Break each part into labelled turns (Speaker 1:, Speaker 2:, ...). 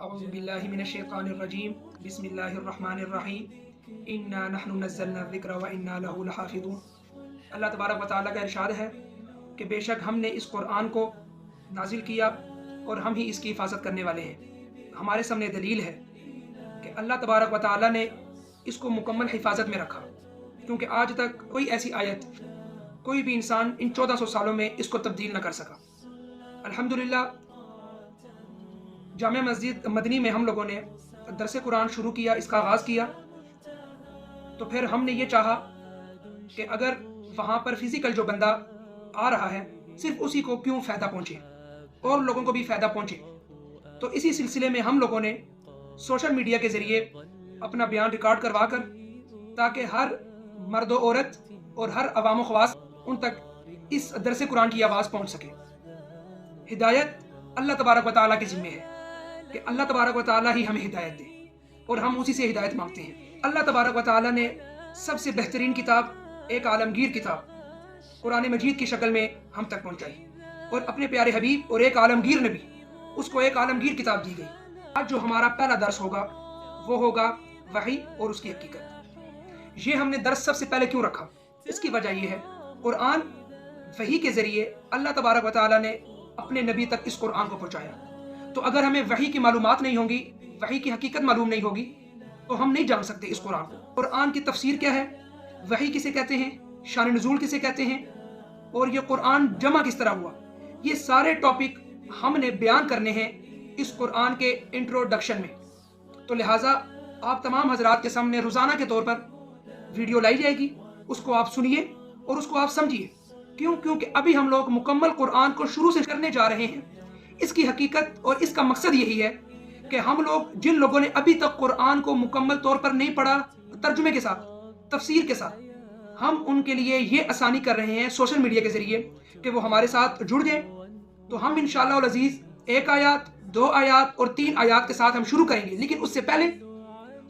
Speaker 1: अऊज़ु बिल्लाहि मिनश्शैतानिर्रजीम बिस्मिल्लाहिर्रहमानिर्रहीम इन्ना नहनु नज़्ज़लना ज़िक्र व इन्ना लहु लहाफ़िज़ून। अल्लाह तबारक व तआला का इरशाद है कि बेशक हमने इस कुरान को नाजिल किया और हम ही इसकी हिफाजत करने वाले हैं। हमारे सामने दलील है कि अल्लाह तबारक व तआला ने इसको मुकम्मल हिफाजत में रखा, क्योंकि आज तक कोई ऐसी आयत कोई भी इंसान इन 1400 सालों में इसको तब्दील न कर सका। अल्हम्दुलिल्लाह, जामिया मस्जिद मदनी में हम लोगों ने दरस कुरान शुरू किया, इसका आगाज़ किया, तो फिर हमने ये चाहा कि अगर वहाँ पर फिज़िकल जो बंदा आ रहा है सिर्फ उसी को क्यों फ़ायदा पहुँचे और लोगों को भी फ़ायदा पहुँचे। तो इसी सिलसिले में हम लोगों ने सोशल मीडिया के ज़रिए अपना बयान रिकॉर्ड करवा कर, ताकि हर मर्द व औरत और हर अवाम व ख़वास उन तक इस दरस कुरान की आवाज़ पहुँच सके। हिदायत अल्लाह तबारक व तआला के ज़िम्मे है कि अल्लाह तबारक व तआला ही हमें हिदायत दे और हम उसी से हिदायत मांगते हैं। अल्लाह तबारक व तआला ने सबसे बेहतरीन किताब, एक आलमगीर किताब कुरान मजीद की शक्ल में हम तक पहुंचाई और अपने प्यारे हबीब और एक आलमगीर ने भी उसको एक आलमगीर किताब दी गई। आज जो हमारा पहला दर्स होगा वो होगा वही और उसकी हकीकत। ये हमने दर्स सबसे पहले क्यों रखा, इसकी वजह यह है कुरान वही के ज़रिए अल्लाह तबारक व तआला ने अपने नबी तक इस कुरान को पहुँचाया। तो अगर हमें वही की मालूमात नहीं होंगी, वही की हकीकत मालूम नहीं होगी, तो हम नहीं जान सकते इस कुरान को। कुरान की तफसीर क्या है, वही किसे कहते हैं, शान नुज़ूल किसे कहते हैं, और ये कुरान जमा किस तरह हुआ, ये सारे टॉपिक हमने बयान करने हैं इस कुरान के इंट्रोडक्शन में। तो लिहाजा आप तमाम हजरात के सामने रोज़ाना के तौर पर वीडियो लाई जाएगी, उसको आप सुनिए और उसको आप समझिए। क्यों? क्योंकि अभी हम लोग मुकम्मल कुरान को शुरू से करने जा रहे हैं। इसकी हकीकत और इसका मकसद यही है कि हम लोग, जिन लोगों ने अभी तक कुरान को मुकम्मल तौर पर नहीं पढ़ा, तर्जुमे के साथ, तफसीर के साथ, हम उनके लिए ये आसानी कर रहे हैं सोशल मीडिया के ज़रिए कि वो हमारे साथ जुड़ जाएं। तो हम इंशाअल्लाह अल अज़ीज़ एक आयत, 2 आयत और 3 आयत के साथ हम शुरू करेंगे। लेकिन उससे पहले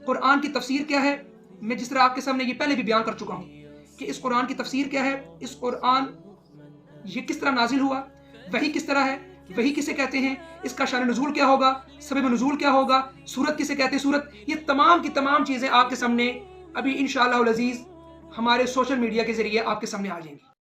Speaker 1: कुरान की तफसीर क्या है, मैं जिस तरह आपके सामने ये पहले भी बयान कर चुका हूँ कि इस कुरान की तफसीर क्या है, इस कुरान ये किस तरह नाजिल हुआ, वही किस तरह है, वही किसे कहते हैं, इसका शान नुज़ूल क्या होगा, सबब नुज़ूल क्या होगा, सूरत किसे कहते हैं, सूरत, ये तमाम की तमाम चीज़ें आपके सामने अभी इंशाअल्लाह अल अज़ीज़ हमारे सोशल मीडिया के ज़रिए आपके सामने आ जाएंगी।